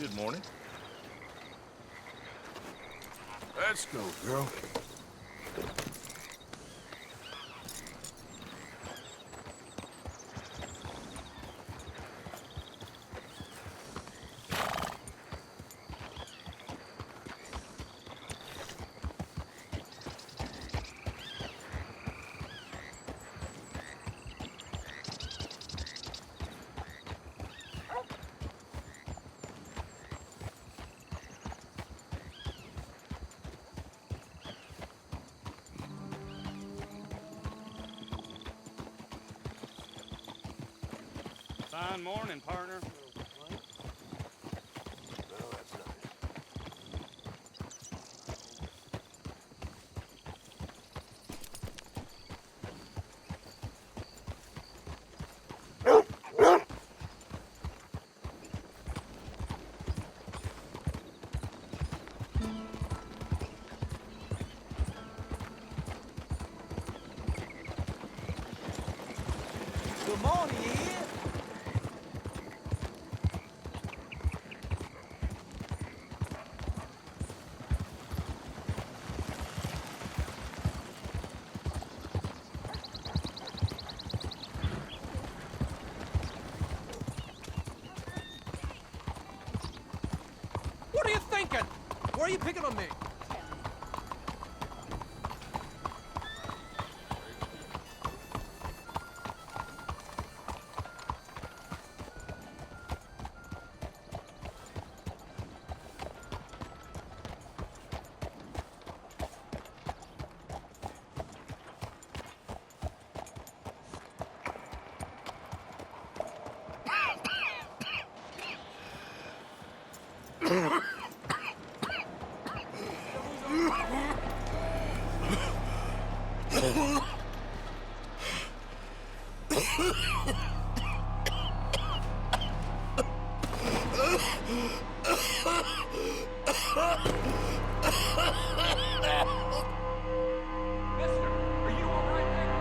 Good morning. Let's go, girl. Fine morning, partner. Well, that's nice. Good morning, Ed. What are you thinking? Why are you picking on me? Mister, are you all right there?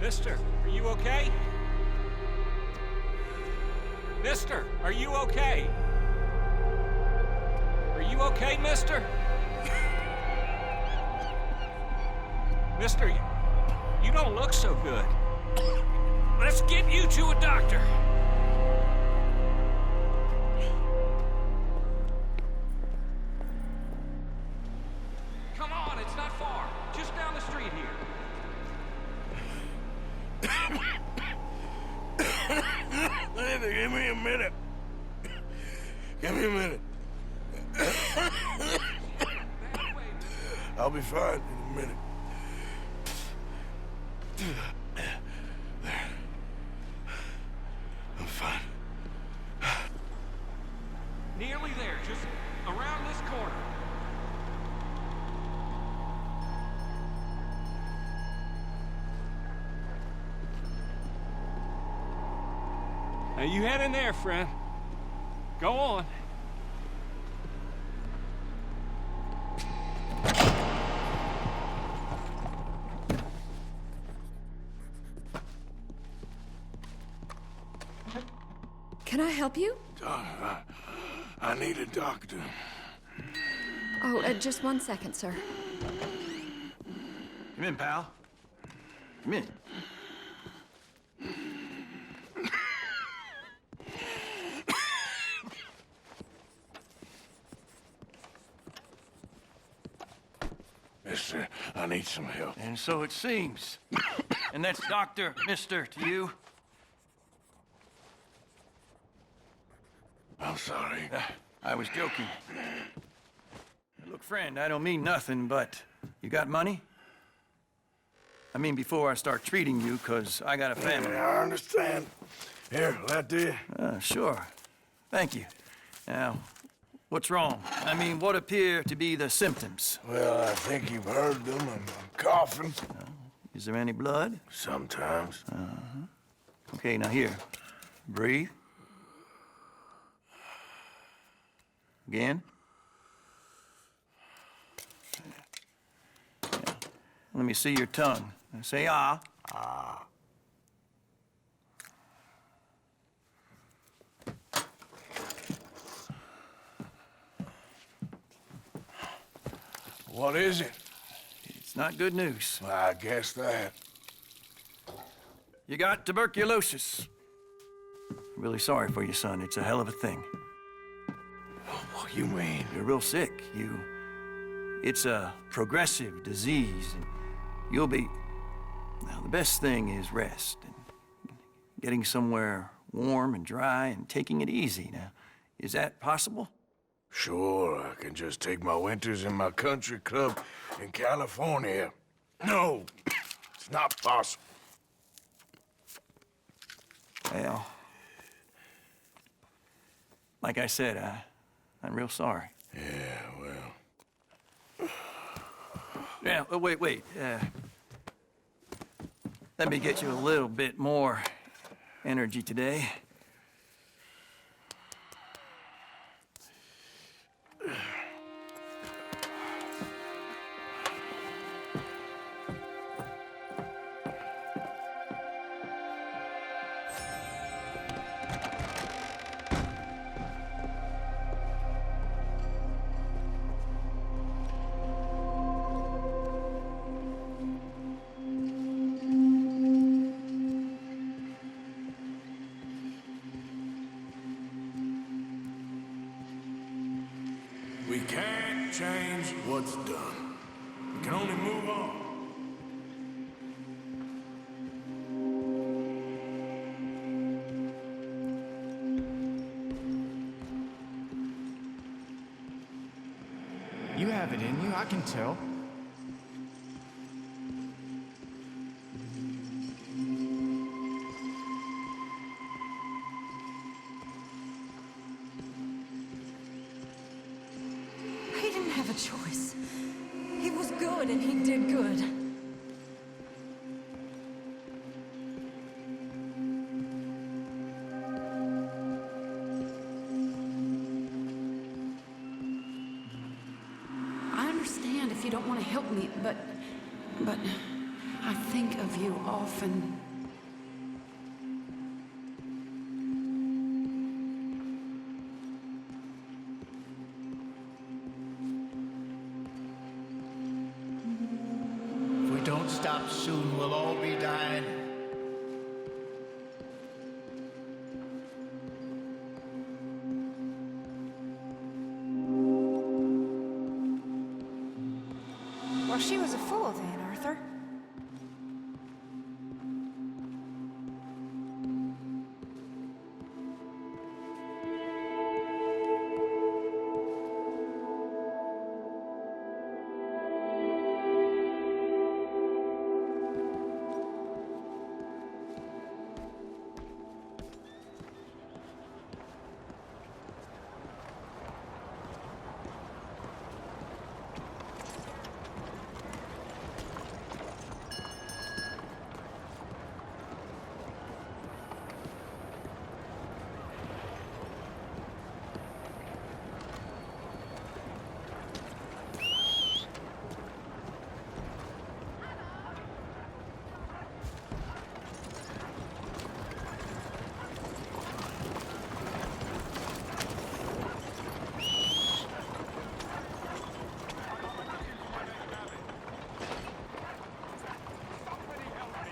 Mister, are you okay? Mister, are you okay? Are you okay, mister? Mister, you don't look so good. Let's get you to a doctor. Come on, it's not far. Just down the street here. Give me a minute. Give me a minute. I'll be fine in a minute. There. I'm fine. Nearly there, just around this corner. Now you head in there, friend. Go on. Can I help you? I need a doctor. Oh, just 1 second, sir. Come in, pal. Come in. Mister, I need some help. And so it seems. And that's Dr. Mister to you? I'm sorry. I was joking. Look, friend, I don't mean nothing, but you got money? I mean, before I start treating you, 'cause I got a family. Yeah, I understand. Here, that do you? Sure. Thank you. Now, what's wrong? I mean, what appear to be the symptoms? Well, I think you've heard them. I'm coughing. Is there any blood? Sometimes. Okay, now here. Breathe. Again. Let me see your tongue. Say ah. Ah. What is it? It's not good news. I guess that. You got tuberculosis. Really sorry for you, son. It's a hell of a thing. What you mean? You're real sick. It's a progressive disease, and you'll be... Now, the best thing is rest, and getting somewhere warm and dry, and taking it easy. Now, is that possible? Sure, I can just take my winters in my country club in California. No, it's not possible. Well, like I said, I'm real sorry. Yeah, well... Yeah, wait. Let me get you a little bit more energy today. We can't change what's done. We can only move on. You have it in you, I can tell. He didn't have a choice. He was good and he did good. I understand if you don't want to help me, but I think of you often. If we don't stop soon, we'll all be dying. Well, she was a fool then, Arthur.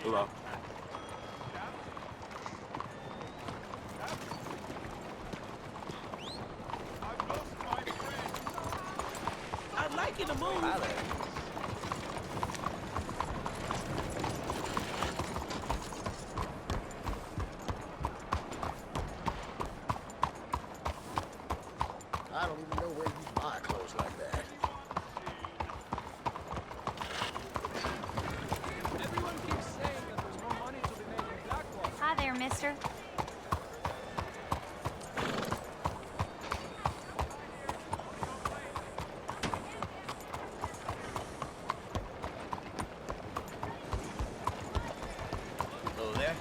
Hello. I'd like you to move. I don't even know where you buy clothes like that. Everyone keeps saying that there's more money to be made in Blackwater. Hi there, mister. Hello there.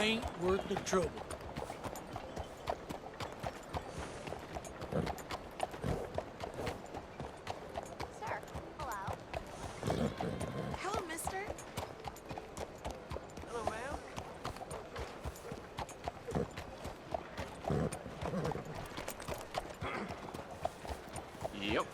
ain't worth the trouble. Sir, hello. Hello, mister. Hello, ma'am. Yep.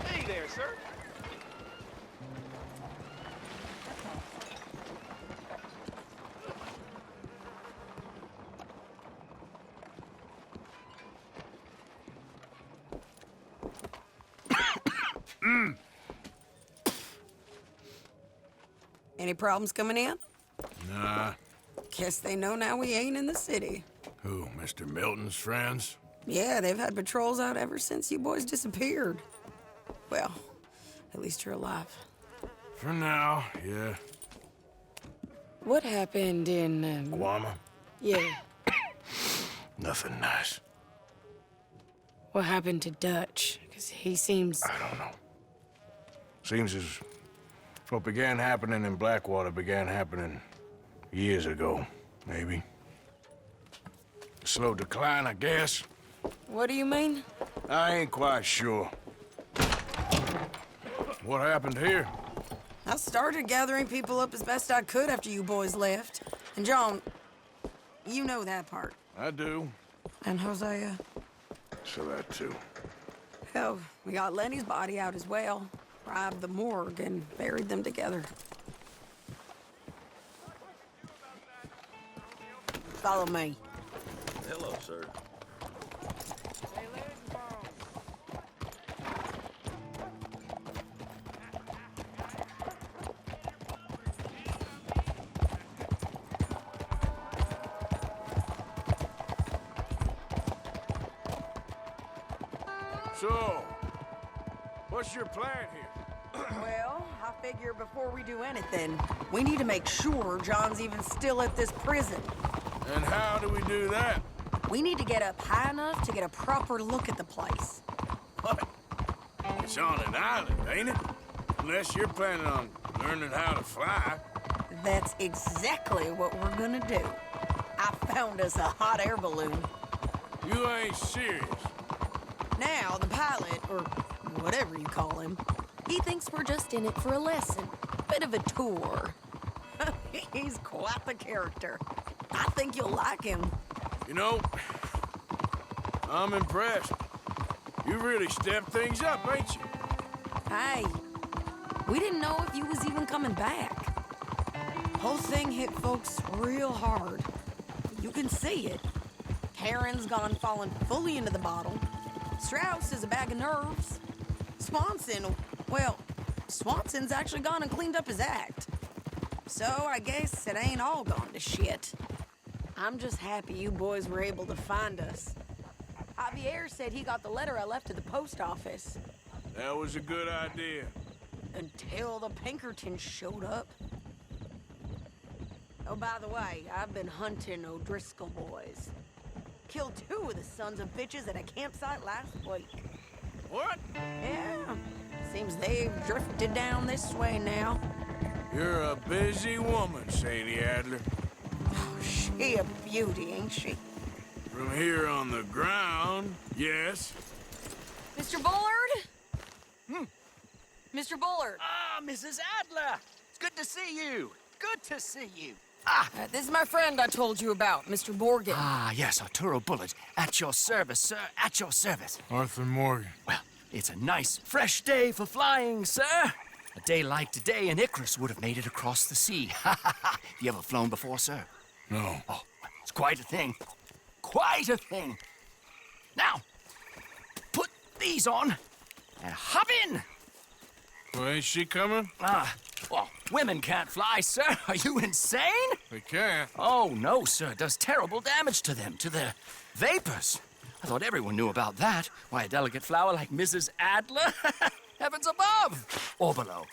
Hey there, sir. Any problems coming in? Nah. Guess they know now we ain't in the city. Who, Mr. Milton's friends? Yeah, they've had patrols out ever since you boys disappeared. Well, at least you're alive. For now, yeah. What happened in, Guama? yeah, Nothing nice. what happened to Dutch? Because he seems... I don't know. Seems as what began happening in Blackwater began happening years ago, maybe. Slow decline, I guess. What do you mean? I ain't quite sure. What happened here? I started gathering people up as best I could after you boys left. And John, you know that part. I do. And Hosea? So that too. Hell, we got Lenny's body out as well. Robbed the morgue and buried them together. Follow me. Hello, sir. Hey, legs and bones. So, what's your plan here? Well, I figure before we do anything, we need to make sure John's even still at this prison. And how do we do that? We need to get up high enough to get a proper look at the place. What? It's on an island, ain't it? Unless you're planning on learning how to fly. That's exactly what we're gonna do. I found us a hot air balloon. You ain't serious. Now, the pilot, or whatever you call him, he thinks we're just in it for a lesson. Bit of a tour. He's quite the character. I think you'll like him. You know, I'm impressed. You really stepped things up, ain't you? Hey, we didn't know if you was even coming back. Whole thing hit folks real hard. You can see it. Karen's gone falling fully into the bottle. Strauss is a bag of nerves. Swanson's actually gone and cleaned up his act. So I guess it ain't all gone to shit. I'm just happy you boys were able to find us. Javier said he got the letter I left at the post office. That was a good idea. Until the Pinkertons showed up. Oh, by the way, I've been hunting O'Driscoll boys. Killed 2 of the sons of bitches at a campsite last week. What? Yeah, seems they've drifted down this way now. You're a busy woman, Sadie Adler. Oh, she a beauty, ain't she? From here on the ground, yes. Mr. Bullard? Mr. Bullard. Ah, Mrs. Adler! It's good to see you. Good to see you. This is my friend I told you about, Mr. Morgan. Ah, yes, Arturo Bullard. At your service, sir. At your service. Arthur Morgan. Well, it's a nice, fresh day for flying, sir. A day like today, an Icarus would have made it across the sea. Have you ever flown before, sir? No. Oh, it's quite a thing. Quite a thing. Now, put these on and hop in. Well, ain't she coming? Well, women can't fly, sir. Are you insane? They can't. Oh, no, sir. It does terrible damage to them, to their vapors. I thought everyone knew about that. Why, a delicate flower like Mrs. Adler? Heavens above. Or below.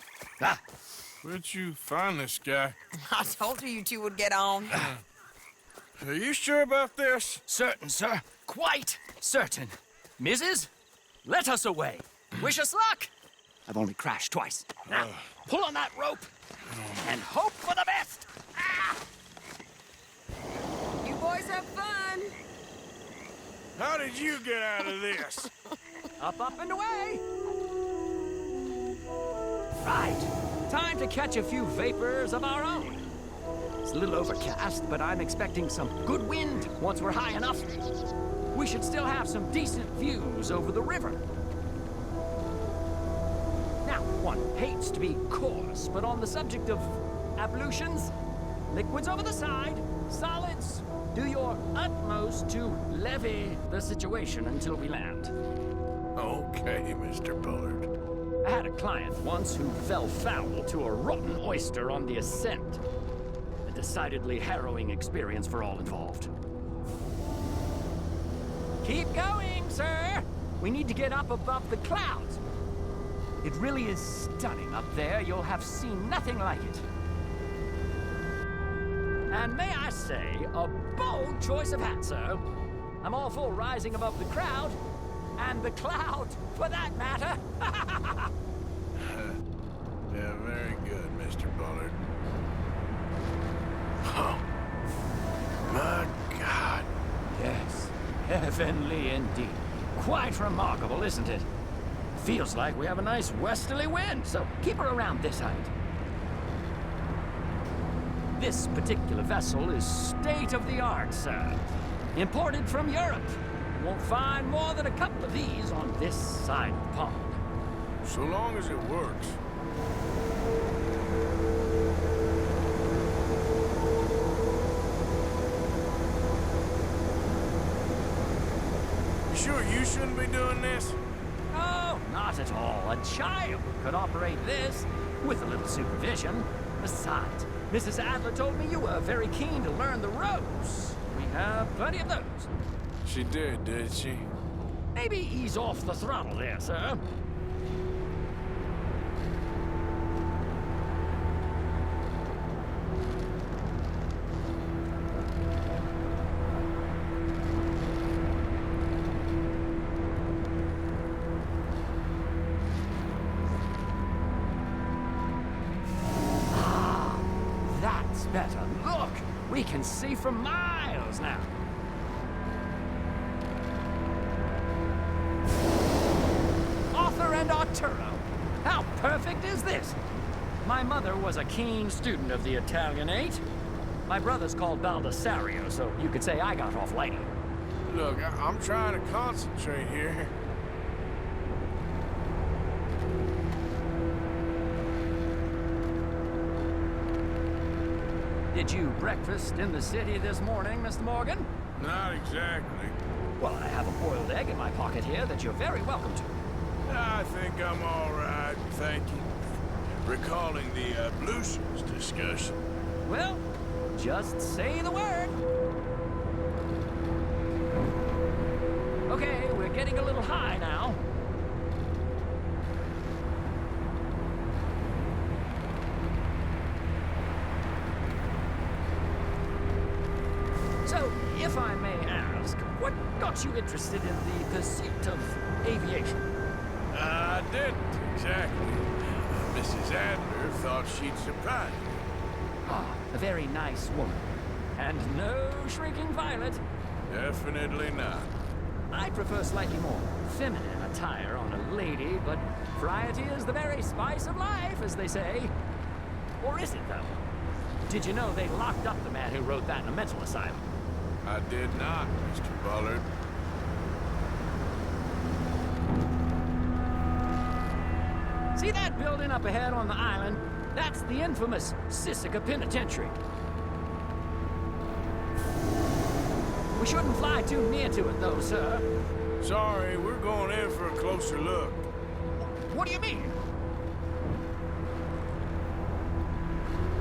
Where'd you find this guy? I told you two would get on. Are you sure about this? Certain, sir. Quite certain. Mrs., let us away. Wish us luck. I've only crashed twice. Now, pull on that rope and hope for the best. Ah! You boys have fun. How did you get out of this? Up and away! Right. Time to catch a few vapors of our own. It's a little overcast, but I'm expecting some good wind once we're high enough. We should still have some decent views over the river. Now, one hates to be coarse, but on the subject of ablutions, liquids over the side, solids, do your utmost to levy the situation until we land. Okay, Mr. Bullard. I had a client once who fell foul to a rotten oyster on the ascent. A decidedly harrowing experience for all involved. Keep going, sir! We need to get up above the clouds. It really is stunning up there. You'll have seen nothing like it. And may I say, a bold choice of hat, sir. I'm all for rising above the crowd, and the cloud, for that matter. Yeah, very good, Mr. Bullard. Oh, my God. Yes, heavenly indeed. Quite remarkable, isn't it? Feels like we have a nice westerly wind, so keep her around this height. This particular vessel is state-of-the-art, sir. Imported from Europe. Won't find more than a couple of these on this side of the pond. So long as it works. You sure you shouldn't be doing this? Oh, not at all. A child could operate this with a little supervision. Besides, Mrs. Adler told me you were very keen to learn the ropes. We have plenty of those. She did she? Maybe ease off the throttle there, sir. That's better. Look, we can see for miles now. Arthur and Arturo. How perfect is this? My mother was a keen student of the Italianate. My brother's called Baldessario, so you could say I got off lighter. Look, I'm trying to concentrate here. Did you breakfast in the city this morning, Mr. Morgan? Not exactly. Well, I have a boiled egg in my pocket here that you're very welcome to. I think I'm all right, thank you. Recalling the ablutions discussion. Well, just say the word. Okay, we're getting a little high now. So, if I may ask, what got you interested in the pursuit of aviation? I didn't, exactly. Mrs. Adler thought she'd surprise me. Ah, a very nice woman. And no shrinking violet. Definitely not. I prefer slightly more feminine attire on a lady, but variety is the very spice of life, as they say. Or is it, though? Did you know they locked up the man who wrote that in a mental asylum? I did not, Mr. Bullard. See that building up ahead on the island? That's the infamous Sisika Penitentiary. We shouldn't fly too near to it, though, sir. Sorry, we're going in for a closer look. What do you mean?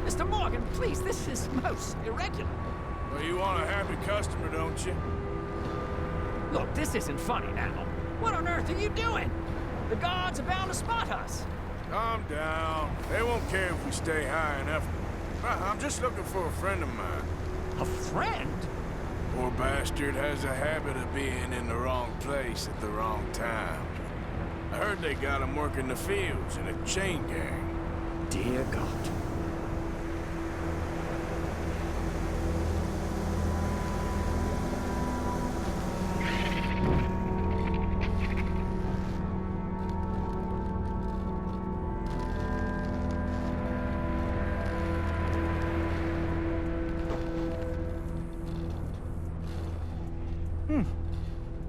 Mr. Morgan, please, this is most irregular. Well, you want a happy customer, don't you? Look, this isn't funny now. What on earth are you doing? The guards are bound to spot us. Calm down. They won't care if we stay high enough. I'm just looking for a friend of mine. A friend? Poor bastard has a habit of being in the wrong place at the wrong time. I heard they got him working the fields in a chain gang. Dear God.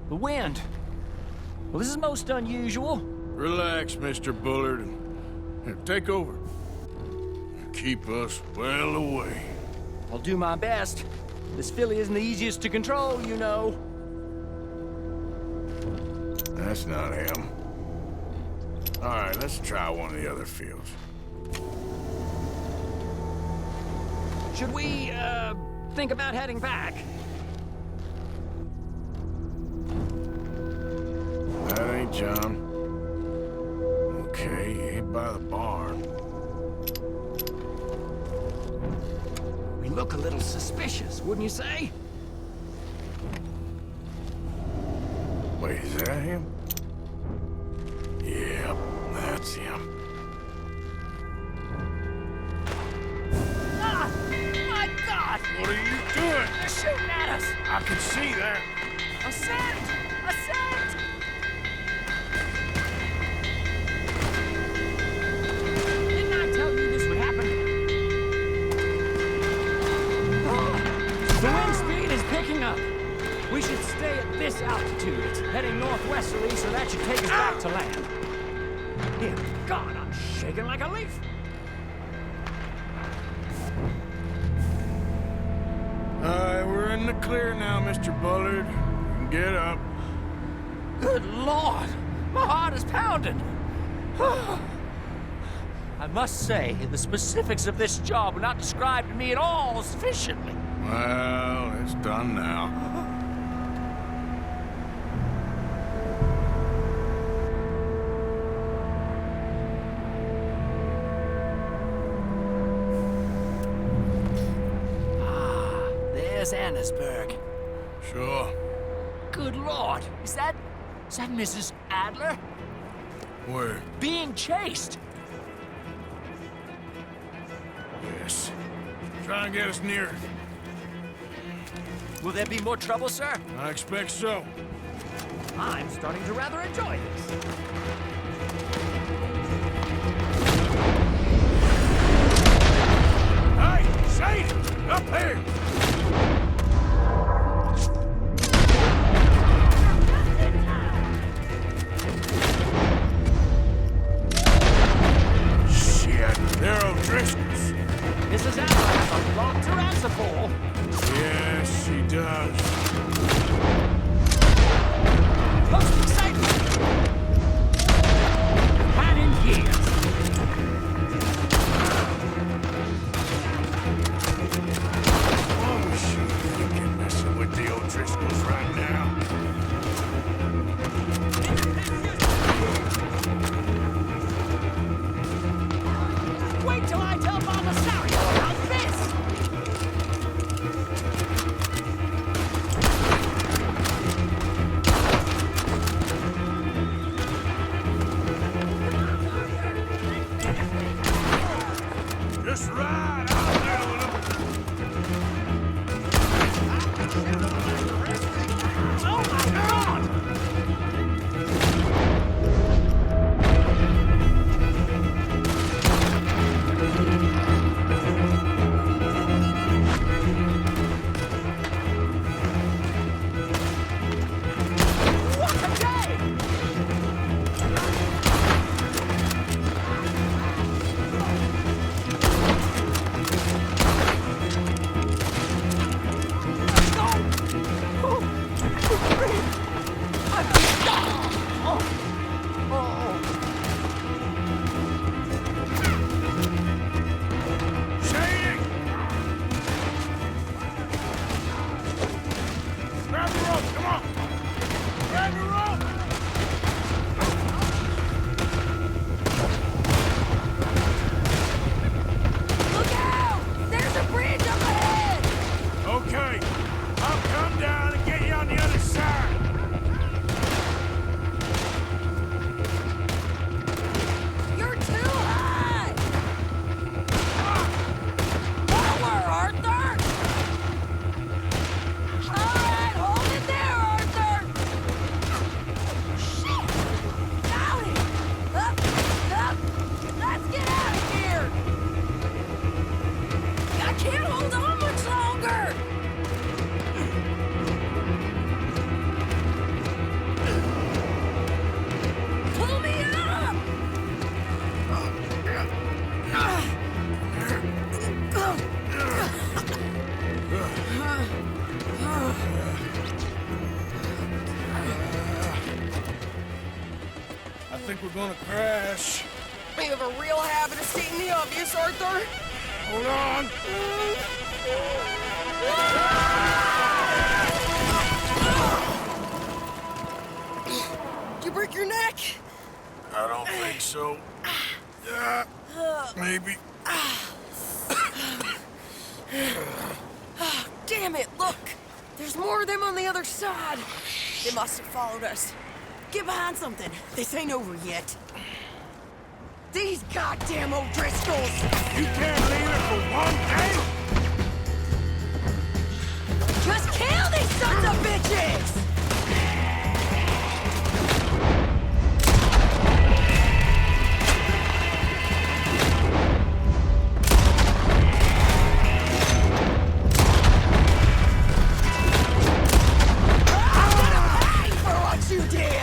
The wind. Well, this is most unusual. Relax, Mr. Bullard. Here, take over. Keep us well away. I'll do my best. This filly isn't the easiest to control, you know. That's not him. All right, let's try one of the other fields. Should we, think about heading back? That ain't John. Okay, he ain't by the barn. We look a little suspicious, wouldn't you say? Wait, is that him? Yep, that's him. Ah! My God! What are you doing? They're shooting at us! I can see that. A scent! A scent! Didn't I tell you this would happen? The wind speed is picking up. We should stay at this altitude. It's heading northwesterly, so that should take us back to land. Dear God, I'm shaking like a leaf. All right, we're in the clear now, Mr. Bullard. Get up. Good Lord! My heart is pounding. I must say, the specifics of this job were not described to me at all sufficiently. Well, it's done now. There's Annesburg. Sure. Good Lord! Is that Mrs. Adler? Where? Being chased! Yes. Try and get us near. Will there be more trouble, sir? I expect so. I'm starting to rather enjoy this. Hey, Shane! Up here! Shit, they're O'Driscoll's. Mrs. Adler has a lot to answer for. Yes, she does. Most excitement! Had in here. Oh, shit, you can messing with the O'Driscolls right now. Wait till I tell Mama Sario about this! Just ride out there with them. like we're gonna crash. We have a real habit of seeing the obvious, Arthur. Hold on. Did you break your neck? I don't think so. Yeah, maybe. Damn it, look! There's more of them on the other side. They must have followed us. Get behind something. This ain't over yet. These goddamn O'Driscolls! You can't leave it for one day? Just kill these sons of bitches! You did!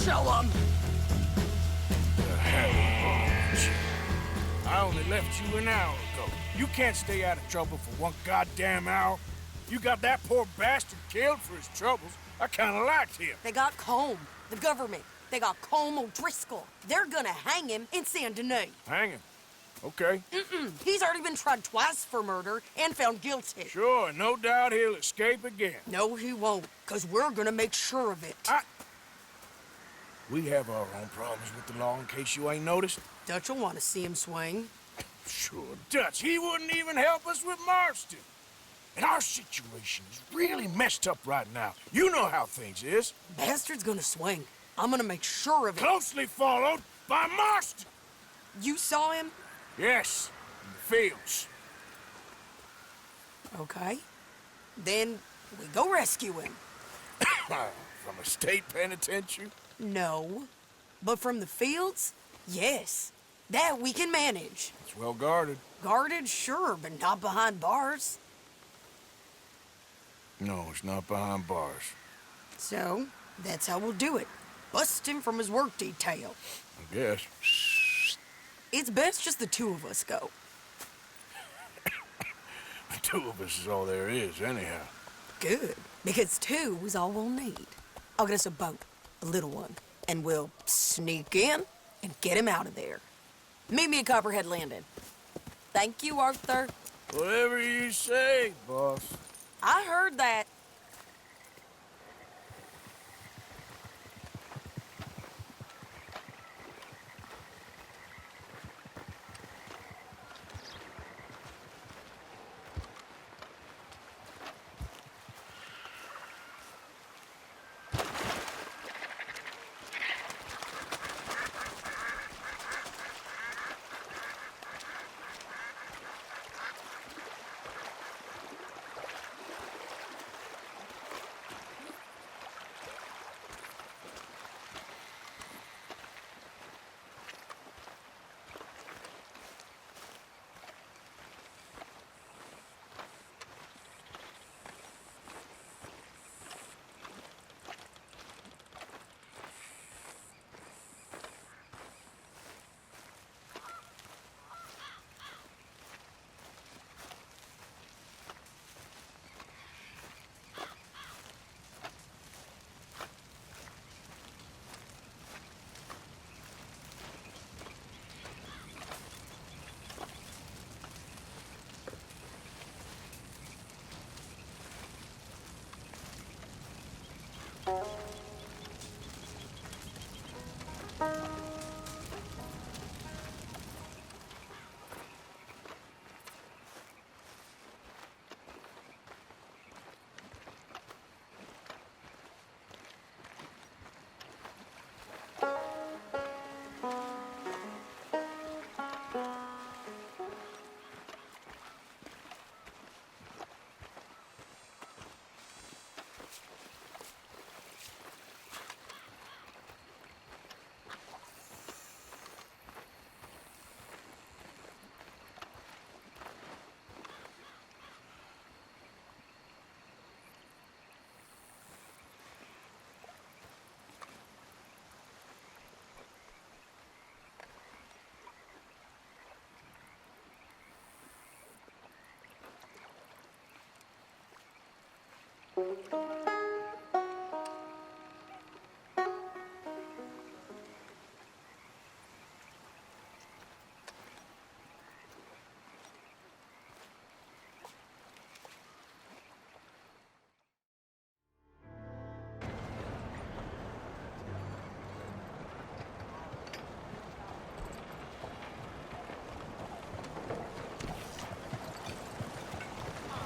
Show 'em! The hell is wrong? I only left you an hour ago. You can't stay out of trouble for one goddamn hour. You got that poor bastard killed for his troubles. I kinda liked him. They got Combe, the government. They got Combe O'Driscoll. They're gonna hang him in Saint Denis. Hang him. Okay. He's already been tried twice for murder and found guilty. Sure, no doubt he'll escape again. No, he won't, because we're gonna make sure of it. We have our own problems with the law in case you ain't noticed. Dutch will want to see him swing. Sure, Dutch. He wouldn't even help us with Marston. And our situation is really messed up right now. You know how things is. Bastard's gonna swing. I'm gonna make sure of it. Closely followed by Marston. You saw him? Yes, in the fields. Okay. Then we go rescue him. From a state penitentiary? No. But from the fields? Yes. That we can manage. It's well guarded. Guarded, sure, but not behind bars. No, it's not behind bars. So, that's how we'll do it. Bust him from his work detail. I guess. It's best just the two of us go. The two of us is all there is, anyhow. Good, because two is all we'll need. I'll get us a boat, a little one, and we'll sneak in and get him out of there. Meet me at Copperhead Landing. Thank you, Arthur. Whatever you say, boss. I heard that.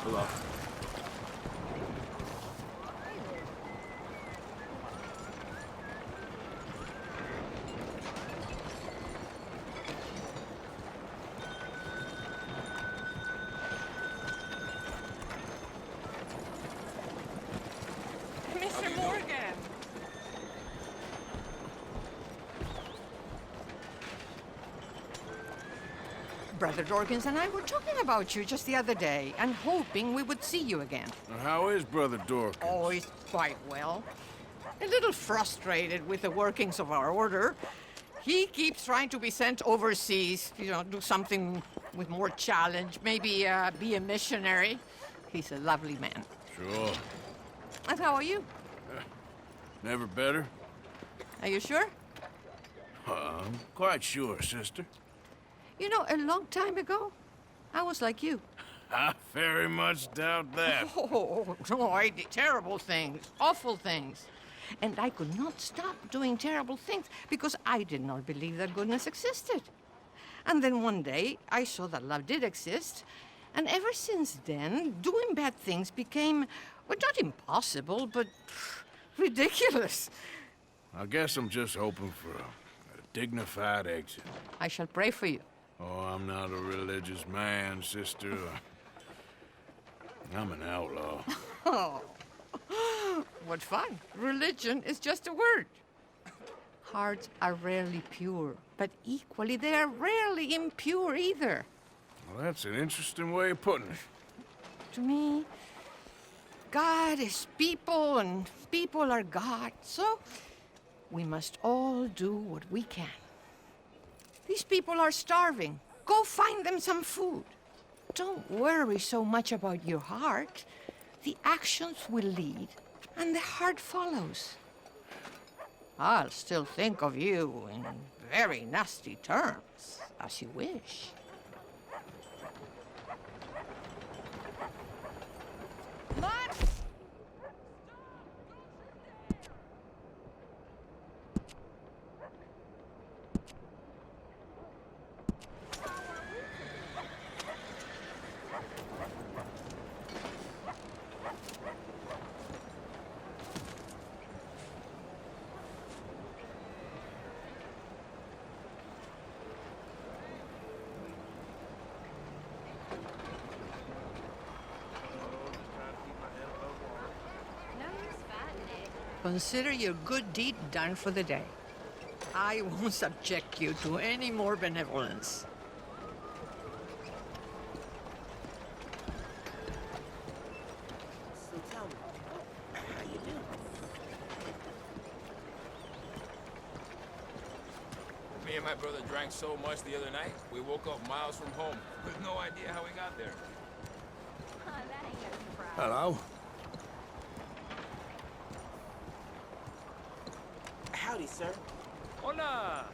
Hello. Mr. Morgan! Brother Dorkins and I were talking about you just the other day and hoping we would see you again. How is Brother Dorkins? Oh, he's quite well. A little frustrated with the workings of our order. He keeps trying to be sent overseas, do something with more challenge, maybe be a missionary. He's a lovely man. Sure. And how are you? Never better? Are you sure? I'm quite sure, sister. A long time ago, I was like you. I very much doubt that. Oh, no, I did terrible things, awful things. And I could not stop doing terrible things because I did not believe that goodness existed. And then one day, I saw that love did exist. And ever since then, doing bad things became, well, not impossible, but ridiculous. I guess I'm just hoping for a dignified exit. I shall pray for you. Oh, I'm not a religious man, sister. I'm an outlaw. Oh, what fun. Religion is just a word. Hearts are rarely pure, but equally they are rarely impure either. Well, that's an interesting way of putting it. To me, God is people and people are God, so we must all do what we can. These people are starving. Go find them some food. Don't worry so much about your heart. The actions will lead, and the heart follows. I'll still think of you in very nasty terms, as you wish. Consider your good deed done for the day. I won't subject you to any more benevolence. So tell me, how you doing? Me and my brother drank so much the other night, we woke up miles from home with no idea how we got there. That ain't no surprise. Hello? Howdy, sir. Hola!